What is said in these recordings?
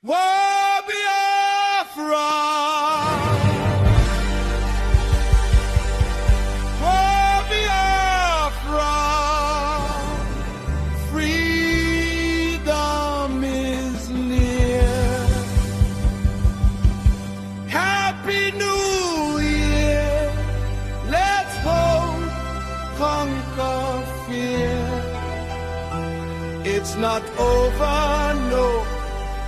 War Biafra! War Biafra! Freedom is near. Happy New Year! Let's hope, conquer fear. It's not over, no.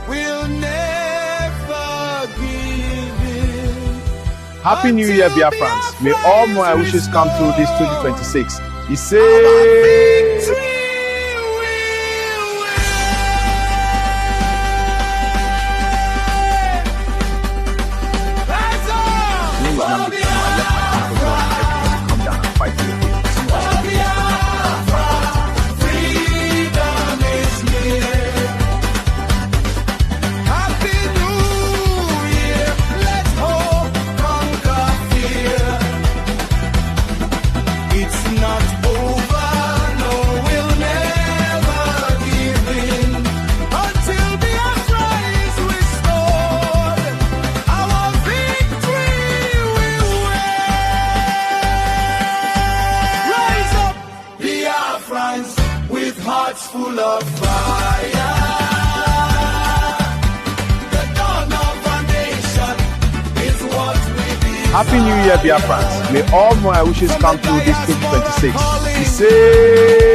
We'll never give in. Happy New Year, Biafrans. May all my wishes come true this 2026. He says. With hearts full of fire, the dawn of our nation is what we desire. Happy New Year, Biafrans. May all my wishes come true this 2026. He says.